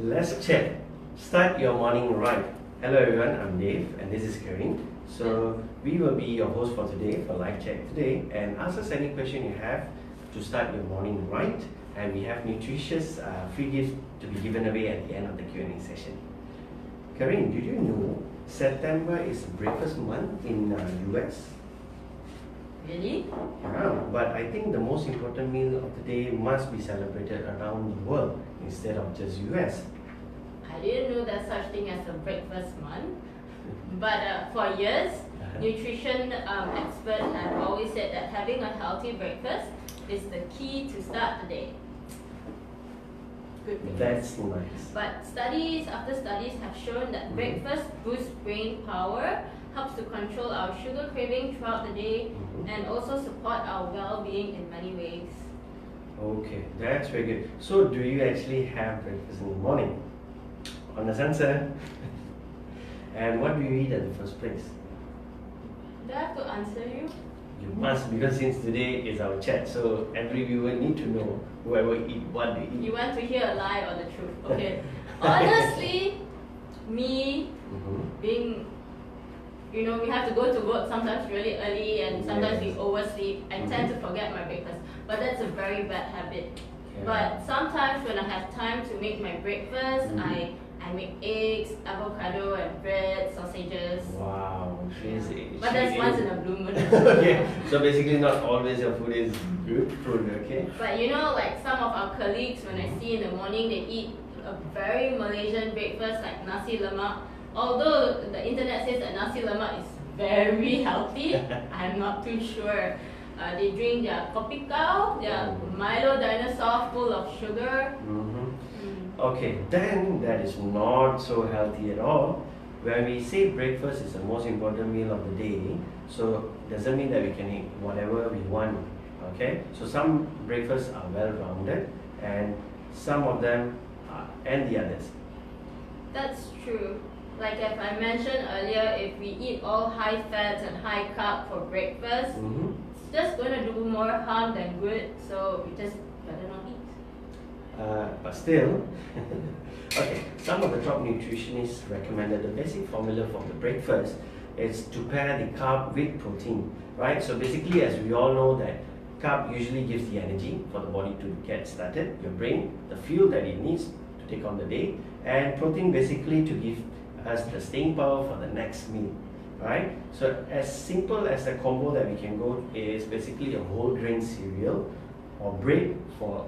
Let's chat. Start your morning right. Hello everyone, I'm Dave and this is Karin. So we will be your host for today for live chat today, and ask us any question you have to start your morning right, and we have nutritious free gifts to be given away at the end of the Q&A session. Karin, did you know September is breakfast month in US? Really? Yeah, but I think the most important meal of the day must be celebrated around the world instead of just US. I didn't know there's such thing as a breakfast month. But for years, nutrition experts have always said that having a healthy breakfast is the key to start the day. Good thing. That's nice. But studies after studies have shown that breakfast boosts brain power, helps to control our sugar craving throughout the day, and also support our well-being in many ways. Okay, that's very good. So do you actually have breakfast in the morning? Honest answer. And what do you eat at the first place? Do I have to answer you? You must, because since today is our chat, so every viewer need to know whoever eat what they eat. You want to hear a lie or the truth? Okay. Honestly, me being, we have to go to work sometimes really early and sometimes we oversleep. I tend to forget my breakfast, but that's a very bad habit. Yeah. But sometimes when I have time to make my breakfast, I make eggs, avocado and bread, sausages. Wow, But that's once in a blue moon. Okay, so basically not always your food is good food, okay? But like some of our colleagues, when I see in the morning, they eat a very Malaysian breakfast like nasi lemak. Although the internet says that nasi lemak is very healthy, I'm not too sure. They drink their kopi kau, their Milo dinosaur full of sugar. Okay, then that is not so healthy at all. When we say breakfast is the most important meal of the day, so doesn't mean that we can eat whatever we want. Okay, so some breakfasts are well-rounded, and some of them are, and the others. That's true. Like if I mentioned earlier, if we eat all high fat and high carb for breakfast, it's just going to do more harm than good. So we just better not eat. But still, okay, some of the top nutritionists recommended the basic formula for the breakfast is to pair the carb with protein, right? So basically, as we all know that carb usually gives the energy for the body to get started, your brain, the fuel that it needs to take on the day, and protein basically to give us the staying power for the next meal, right? So as simple as the combo that we can go is basically a whole grain cereal or bread for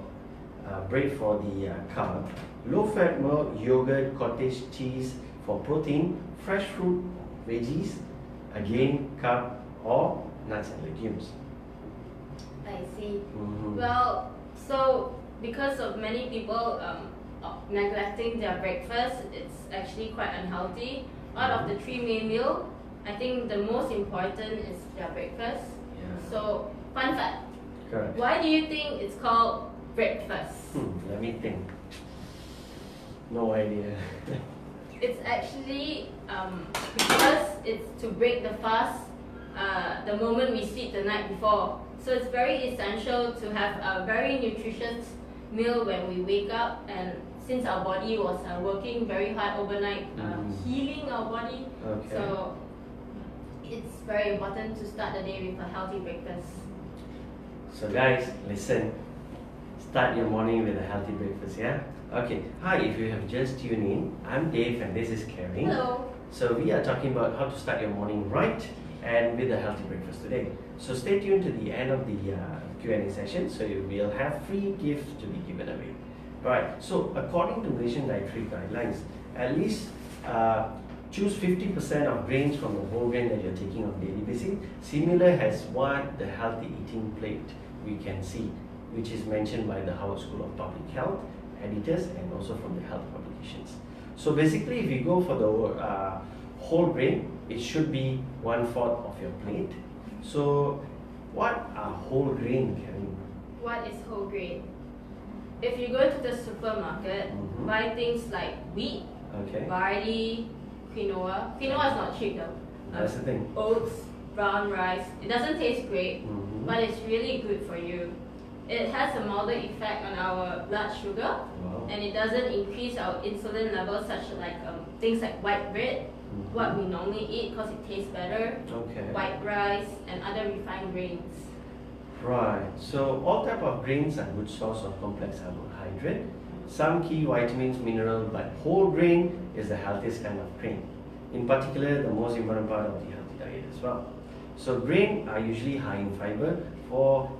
the carb, low-fat milk, yogurt, cottage cheese for protein, fresh fruit, veggies, again carb, or nuts and legumes. I see. Well, so because of many people neglecting their breakfast, it's actually quite unhealthy. Out of the 3 main meals, I think the most important is their breakfast. Yeah. So, fun fact. Correct. Why do you think it's called breakfast? Let me think. No idea. It's actually because it's to break the fast the moment we sleep the night before. So it's very essential to have a very nutritious meal when we wake up, and since our body was working very hard overnight, healing our body, so it's very important to start the day with a healthy breakfast. So guys, listen. Start your morning with a healthy breakfast, yeah? Okay, hi, if you have just tuned in, I'm Dave and this is Karin. Hello. So we are talking about how to start your morning right and with a healthy breakfast today. So stay tuned to the end of the Q&A session, so you will have free gifts to be given away. Alright, so according to Malaysian dietary guidelines, at least choose 50% of grains from the whole grain that you're taking on a daily basis, similar as what the healthy eating plate we can see, which is mentioned by the Harvard School of Public Health editors and also from the health publications. So basically, if you go for the whole grain, it should be 1/4 of your plate. So what are whole grain, Karin? What is whole grain? If you go to the supermarket, buy things like wheat, barley, quinoa. Quinoa is not cheap though. That's the thing. Oats, brown rice. It doesn't taste great, but it's really good for you. It has a milder effect on our blood sugar, and it doesn't increase our insulin levels, such like things like white bread, what we normally eat because it tastes better, white rice, and other refined grains. Right. So all type of grains are good source of complex carbohydrate. Some key vitamins, minerals, but whole grain is the healthiest kind of grain. In particular, the most important part of the healthy diet as well. So grain are usually high in fiber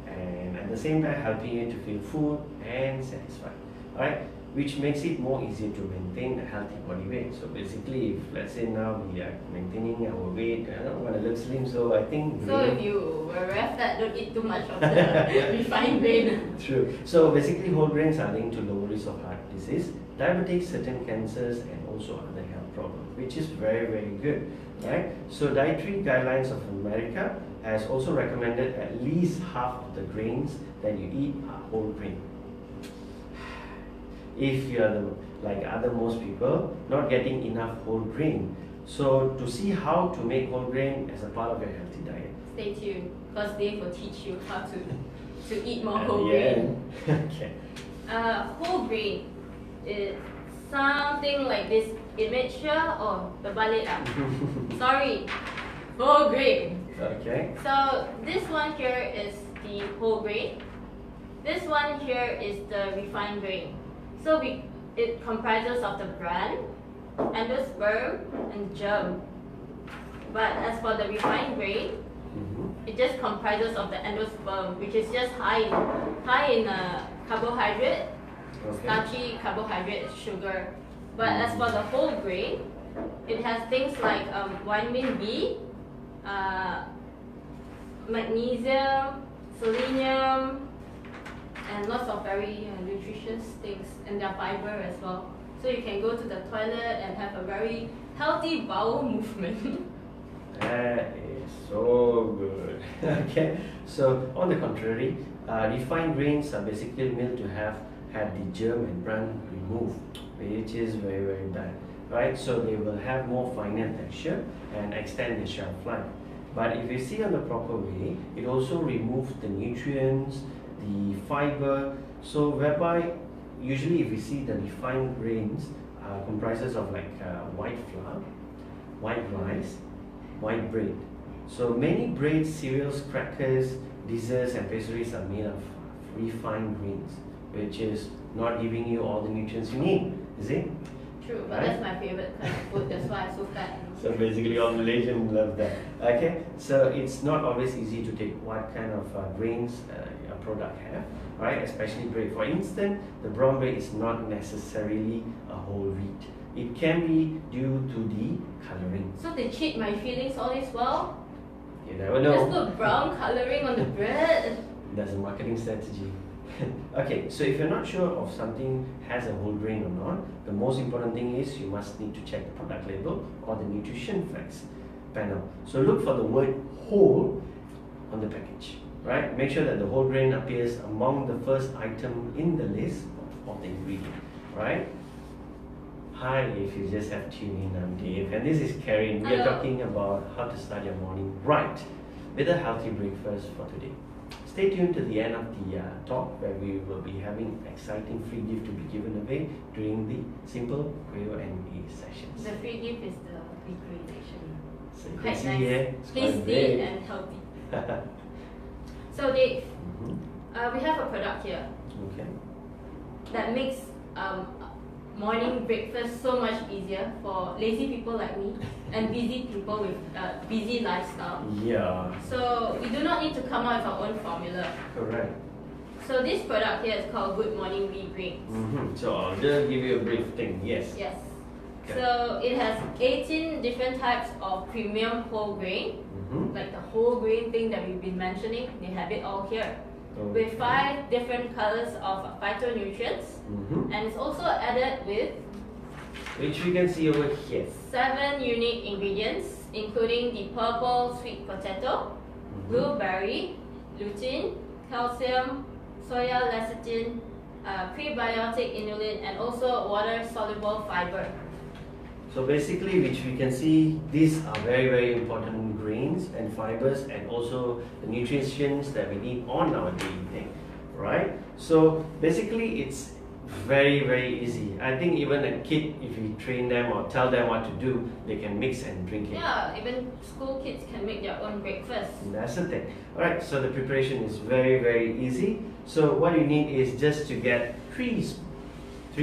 and at the same time helping you to feel full and satisfied. Alright, which makes it more easier to maintain a healthy body weight. So basically, if let's say now we are maintaining our weight, I don't want to look slim, so I think so if you were ref that, don't eat too much of the refined grain. True. So basically, whole grains are linked to lower risk of heart disease, diabetes, certain cancers, and also other health problems, which is very, very good. Right? So Dietary Guidelines of America has also recommended at least half of the grains that you eat are whole grain. If you are like most people, not getting enough whole grain. So to see how to make whole grain as a part of your healthy diet. Stay tuned, because Dave will teach you how to eat more whole grain. Okay. Whole grain is something like this image here, or the balik sorry, whole grain. Okay. So this one here is the whole grain. This one here is the refined grain. So it comprises of the bran, endosperm, and germ. But as for the refined grain, it just comprises of the endosperm, which is just high in carbohydrate, starchy carbohydrate, sugar. But as for the whole grain, it has things like vitamin B, magnesium, selenium, and lots of very nutritious things, and their fiber as well. So you can go to the toilet and have a very healthy bowel movement. That is so good. Okay. So on the contrary, refined grains are basically milled to have had the germ and bran removed, which is very, very bad. Right? So they will have more finer texture and extend the shelf life. But if you see on the proper way, it also removes the nutrients, the fiber, so whereby usually if we see the refined grains comprises of like white flour, white rice, white bread. So many breads, cereals, crackers, desserts and pastries are made of refined grains, which is not giving you all the nutrients you need, is it? True, but right? That's my favorite kind of food, that's why I'm so fat. So basically all Malaysians love that. Okay, so it's not always easy to take what kind of grains a product have, right? Especially bread. For instance, the brown bread is not necessarily a whole wheat. It can be due to the colouring. So they cheat my feelings all this while? You never know. Just put brown colouring on the bread. That's a marketing strategy. Okay, so if you're not sure of something has a whole grain or not, the most important thing is you must need to check the product label or the nutrition facts panel. So look for the word whole on the package, right? Make sure that the whole grain appears among the first item in the list of the ingredient, right? Hi, if you just have tuned in, I'm Dave, and this is Karen. We are talking about how to start your morning right with a healthy breakfast for today. Stay tuned to the end of the talk, where we will be having exciting free gift to be given away during the simple Q&A sessions. The free gift is the recreation. So you quite can see nice, here, tasty and healthy. So Dave, we have a product here that makes morning breakfast so much easier for lazy people like me and busy people with busy lifestyle. Yeah. So we do not need to come up with our own formula. Correct. So this product here is called Good Morning Wheat Grains. So I'll just give you a brief thing. Yes. Yes. Okay. So it has 18 different types of premium whole grain, like the whole grain thing that we've been mentioning. They have it all here. With 5 different colors of phytonutrients, and it's also added with, which we can see over here, 7 unique ingredients, including the purple sweet potato, blueberry, lutein, calcium, soya lecithin, prebiotic inulin, and also water-soluble fiber. So basically, which we can see, these are very, very important grains and fibers, and also the nutrients that we need on our daily thing, right? So basically, it's Very easy. I think even a kid, if you train them or tell them what to do, they can mix and drink it. Yeah, even school kids can make their own breakfast. That's the thing. Alright, so the preparation is very easy. So what you need is just to get three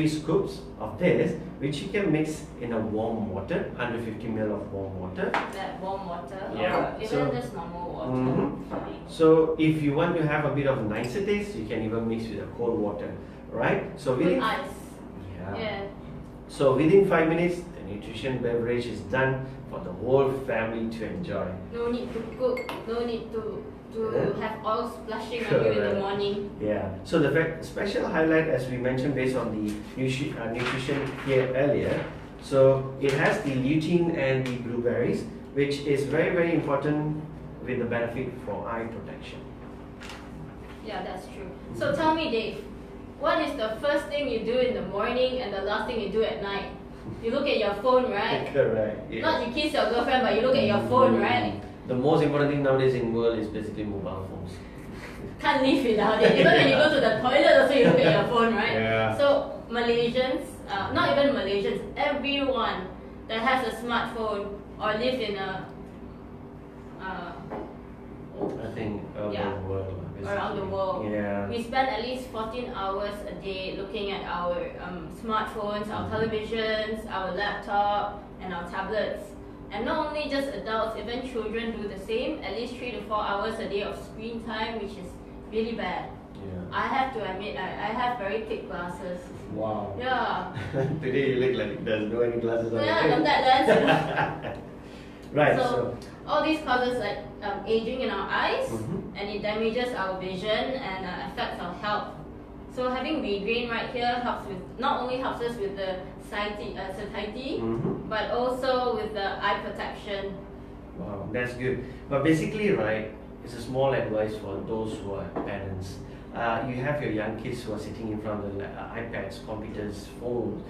scoops of this, which you can mix in a warm water, 150 ml of warm water. That warm water, Yeah, or even so- just normal water. Mhm. So if you want to have a bit of nicer taste, you can even mix with a cold water, right? So With within ice. yeah. Yeah. So within 5 minutes, the nutrition beverage is done for the whole family to enjoy. No need to cook, no need to Yeah. have oil splashing on you in the Correct. morning. Yeah. So the special highlight, as we mentioned, based on the nutrition here earlier, so it has the lutein and the blueberries, which is very important with the benefit for eye protection. Yeah, that's true. So tell me, Dave, what is the first thing you do in the morning and the last thing you do at night? You look at your phone, right? Correct. Yeah. Not you kiss your girlfriend, but you look at your phone, right? The most important thing nowadays in the world is basically mobile phones. Can't live without it. Even when you go to the toilet, also you look at your phone, right? Yeah. So Malaysians, not even Malaysians, everyone that has a smartphone or live in a I think around Yeah. the world. Basically. around the world, Yeah. we spend at least 14 hours a day looking at our smartphones, our televisions, our laptop, and our tablets. And not only just adults, even children do the same. At least 3 to 4 hours a day of screen time, which is really bad. Yeah. I have to admit, I have very thick glasses. Wow. Yeah. Today you look like there's no any glasses on Yeah, your contact lens. You know. Right. So all these causes like aging in our eyes, Mhm. and it damages our vision and affects our health. So having regain right here helps with not only helps us with the satiety, Mhm. but also with the eye protection. Wow, that's good. But basically, right, it's a small advice for those who are parents. You have your young kids who are sitting in front of the iPads, computers, phones.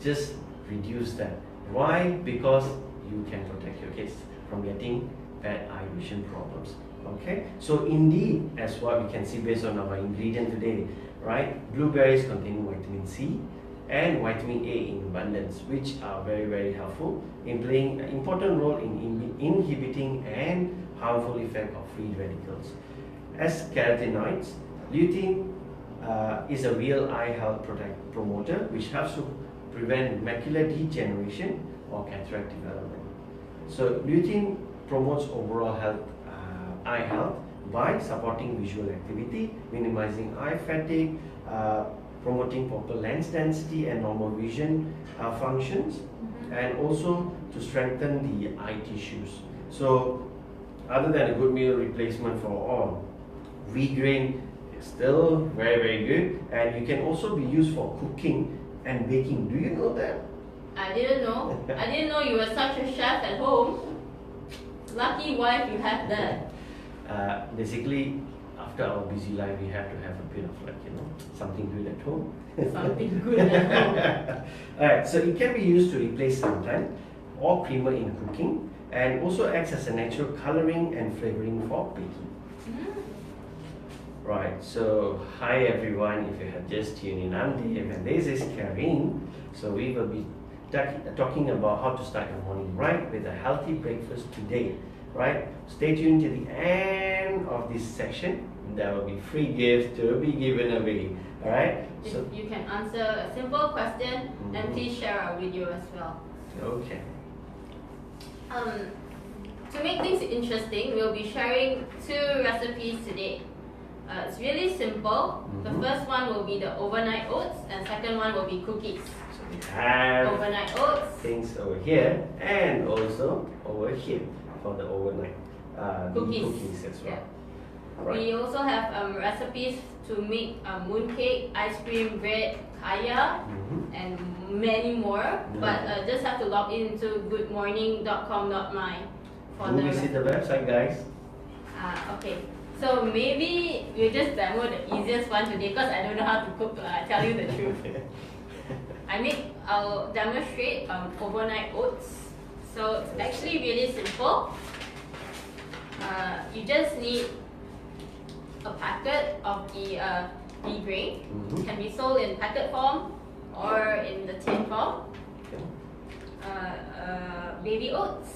Just reduce that. Why? Because you can protect your kids from getting bad eye vision problems. Okay, so indeed, as what we can see based on our ingredient today, right? Blueberries contain vitamin C and vitamin A in abundance, which are very helpful in playing an important role in inhibiting and harmful effect of free radicals. As carotenoids, lutein is a real eye health promoter, which helps to prevent macular degeneration or cataract development. So lutein promotes overall health, eye health by supporting visual activity, minimizing eye fatigue, promoting proper lens density and normal vision functions, and also to strengthen the eye tissues. So other than a good meal replacement for all, wheat grain is still very good, and you can also be used for cooking and baking. Do you know that? I didn't know. I didn't know you were such a chef at home. Lucky wife you have that. Basically, after our busy life, we have to have a bit of something good at home. Something good at home. Alright, so it can be used to replace santan or creamer in cooking, and also acts as a natural coloring and flavoring for baking. Right, so hi everyone, if you have just tuned in, I'm Dave and this is Karin. So we will be talking about how to start your morning right with a healthy breakfast today. Right, stay tuned to the end of this section. There will be free gifts to be given away. Alright, so If you can answer a simple question, then please share our video as well. okay. To make things interesting, we'll be sharing 2 recipes today. It's really simple. The first one will be the overnight oats, and second one will be cookies. So we have Overnight oats, things over here and also over here for the overnight the cookies as well. Right. We also have recipes to make mooncake, ice cream, bread, kaya, and many more. But just have to log into goodmorning.com.my for Do the visit the website, guys. okay. So maybe we'll just demo the easiest one today because I don't know how to cook. Tell you the truth. I'll demonstrate overnight oats. So it's actually really simple. You just need a packet of the wheat grain. Can be sold in packet form or in the tin form. Okay. Baby oats.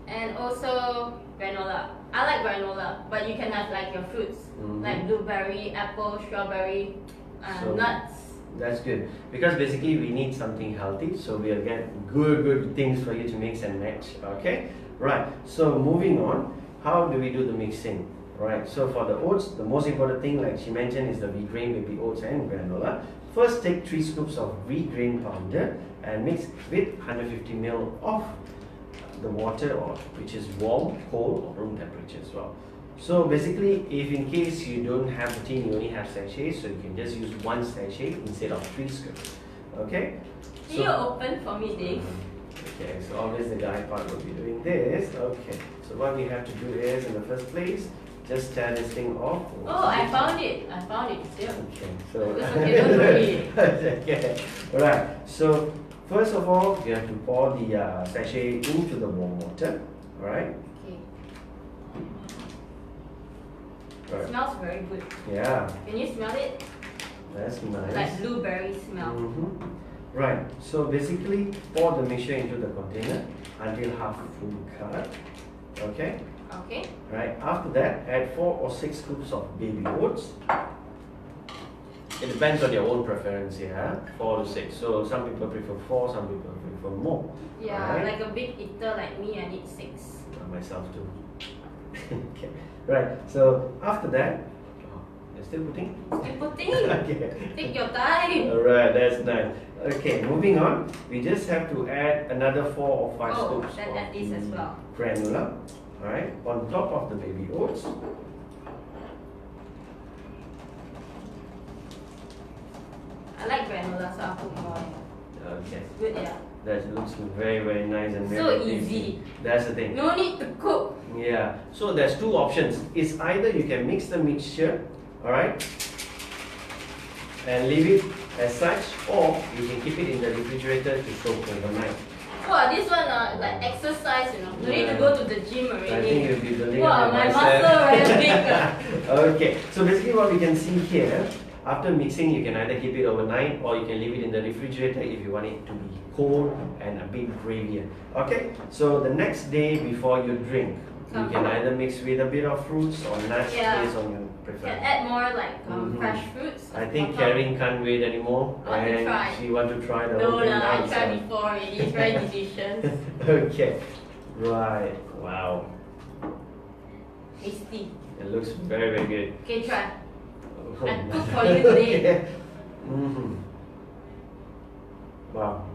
And also granola. I like granola, but you can have like your fruits, like blueberry, apple, strawberry, So, nuts. That's good, because basically we need something healthy, so we'll get good things for you to mix and match. Okay, right. So moving on, how do we do the mixing? Right. So for the oats, the most important thing, like she mentioned, is the wheat grain, baby oats, and granola. First, take 3 scoops of wheat grain powder and mix with 150 ml of the water, or which is warm, cold, or room temperature as well. So basically, if in case you don't have the tin, you only have sachets, so you can just use 1 sachet instead of 3 scoops. Okay? Can you open for me, Dave? Okay, so always the guy part will be doing this. Okay, so what we have to do is, in the first place, just tear this thing off. Oh, I found it. It's here. Okay, so It's okay, don't worry. okay, right. So first of all, you have to pour the sachet into the warm water. All right. Okay. Right. It smells very good. Yeah, Can you smell it? that's nice. Like blueberry smell. Right. So basically, pour the mixture into the container until half full cut. Okay. Okay. Right. After that, add 4 or 6 scoops of baby oats. It depends on your own preference, yeah. 4 to 6. So some people prefer 4, some people prefer more. Yeah, right? like a big eater like me, I need 6. Myself too. Okay. Right. So after that, you're still putting. Still putting. Okay. Take your time. Alright, that's nice. Okay, moving on. We just have to add another 4 or 5 scoops then add this as well. granular. Alright, on top of the baby oats. I like granola, so I'll put more. Okay. Good, yeah. That looks very nice and very So tasty. easy. That's the thing. No need to cook. Yeah. So there's 2 options. It's either you can mix the mixture, alright, and leave it as such, or you can keep it in the refrigerator to soak overnight. Wow, this one like exercise, you know. No need to go to the gym already. I think you'll be building wow, up my your muscle very big. Okay, so basically what we can see here, after mixing, you can either keep it overnight or you can leave it in the refrigerator if you want it to be cold and a bit gravier. Okay, so the next day before you drink, you can either mix with a bit of fruits or nuts based on your Can preference. add more like fresh fruits. I think on top. Karen can't wait anymore, I want to and try. she want to try the No, whole thing I now tried itself. before already. It's very delicious. Okay, right, wow, Tasty. it looks very good. Okay, try. Oh, I cook for you today. Wow,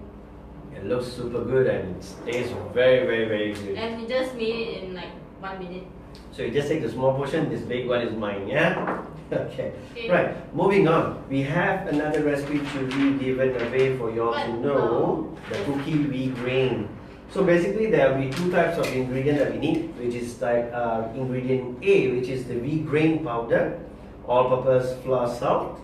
it looks super good and it tastes very good. And we just made it in like 1 minute. So you just take the small portion, this big one is mine, yeah? Okay. Okay. Right, moving on. We have another recipe to be given away for you all to What? know, the cookie wheat grain. So basically there will be 2 types of ingredient that we need, which is type ingredient A, which is the wheat grain powder, all-purpose flour salt,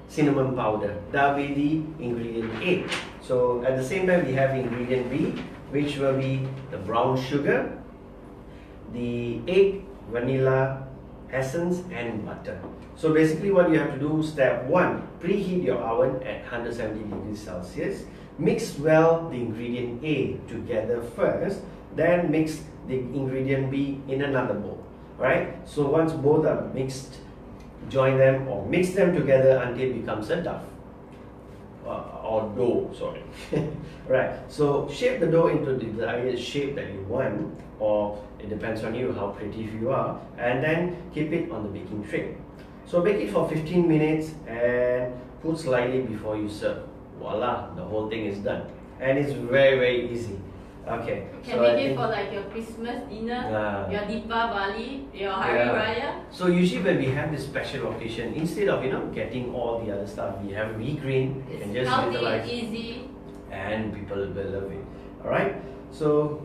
cinnamon powder. That will be the ingredient A. So at the same time we have ingredient B, which will be the brown sugar, the egg, vanilla essence, and butter. So basically what you have to do, step 1, preheat your oven at 170 degrees Celsius. Mix well the ingredient A together first, then mix the ingredient B in another bowl. Alright, so once both are mixed, join them or mix them together until it becomes a dough. Or dough, sorry. Right, so shape the dough into the desired shape that you want, or it depends on you how creative you are, and then keep it on the baking tray. So bake it for 15 minutes and cool slightly before you serve. Voila, the whole thing is done, and it's very easy. Okay, Can so I make it think- for like your Christmas dinner, Yeah. your Deepavali, your Hari Raya. So usually when we have this special occasion, instead of getting all the other stuff, we have wheat grain. You It's can just healthy, utilize, easy. and people will love it. All right. So.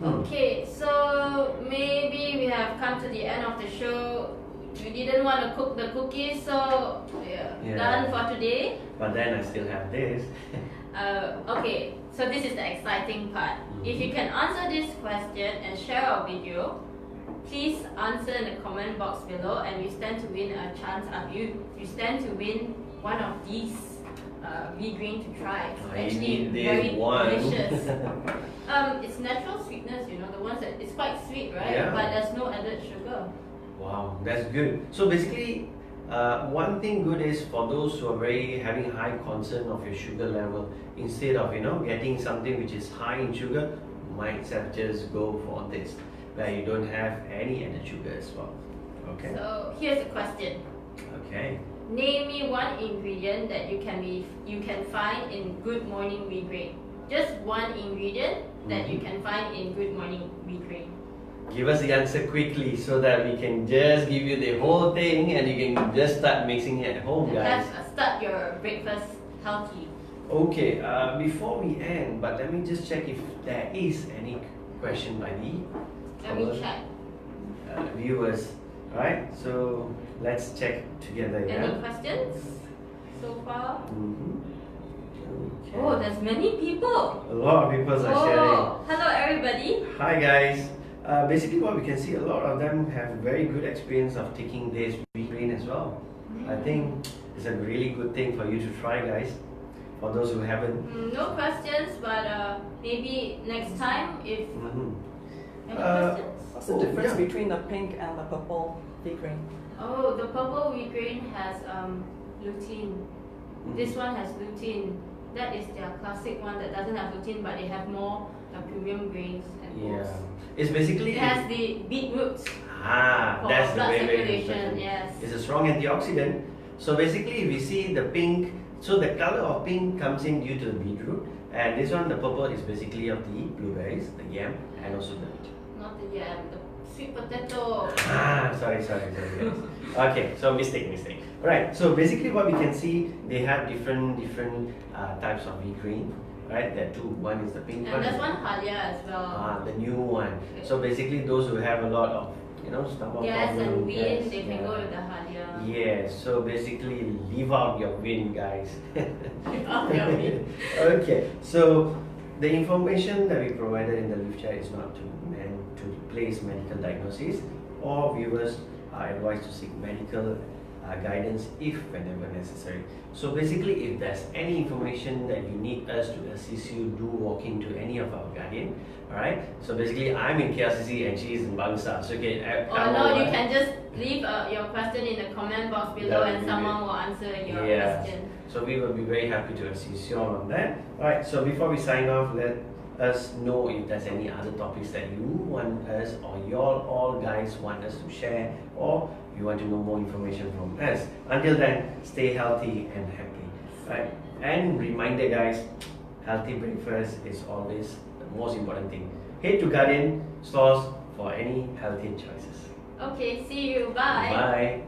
Okay, so maybe we have come to the end of the show. We didn't want to cook the cookies, so Yeah. done for today. But then I still have this. Okay, so this is the exciting part. If you can answer this question and share our video, please answer in the comment box below, and you stand to win a chance. You stand to win one of these wheat grain to try. It's actually very delicious. It's natural sweetness, you know, the ones that it's quite sweet, right? Yeah. But there's no added sugar. Wow, that's good. So basically, one thing good is for those who are very having high concern of your sugar level, instead of getting something which is high in sugar, might have just go for this, where you don't have any added sugar as well. Okay. So here's a question. Okay. Name me one ingredient that you can find in Good Morning Wheat Grain. Just one ingredient that you can find in Good Morning Wheat Grain. Give us the answer quickly so that we can just give you the whole thing and you can just start mixing it at home, guys. Start your breakfast healthy. Okay, before we end, but let me just check if there is any question by the Let me check. viewers. Alright, so let's check together. Any questions so far? Okay. Oh, there's many people. A lot of people are sharing. Hello everybody. Hi guys. Basically what we can see, a lot of them have very good experience of taking this wheat grain as well. I think it's a really good thing for you to try, guys. For those who haven't. No questions, but maybe next time if any questions? What's the difference between the pink and the purple wheat grain? Oh, the purple wheat grain has lutein. This one has lutein. That is their classic one that doesn't have lutein, but they have more premium grains and oats. It's basically. It has the beetroots. For that's the blood very circulation. Yes. It's a strong antioxidant. So basically, if we see the pink, so the color of pink comes in due to the beetroot, and this one, the purple, is basically of the blueberries, the yam, and also the. Not the yam, the sweet potato. Sorry. Yes. Okay, so mistake. Right. So basically, what we can see, they have different types of wheat grain. Right, there are two. One is the pink one. And there's one halia as well. The new one. So basically, those who have a lot of stomach and problem, wind, they can go with the halia. Yes. So basically, leave out your wind, guys. Leave out your wind. Okay. So the information that we provided in the live chat is not meant to replace medical diagnosis. All viewers are advised to seek medical guidance if whenever necessary. So basically, if there's any information that you need us to assist you, do walk into any of our Guardian. Alright, so basically I'm in KLCC and she's in Bangsa. So okay, you can just leave your question in the comment box below and someone will answer your question. So we will be very happy to assist you all on that. Alright, so before we sign off, let us know if there's any other topics that you want us or you all guys want us to share, or you want to know more information from us. Until then, stay healthy and happy. Right? And reminder, guys, healthy breakfast is always the most important thing. Head to Guardian stores for any healthy choices. Okay, see you. Bye. Bye.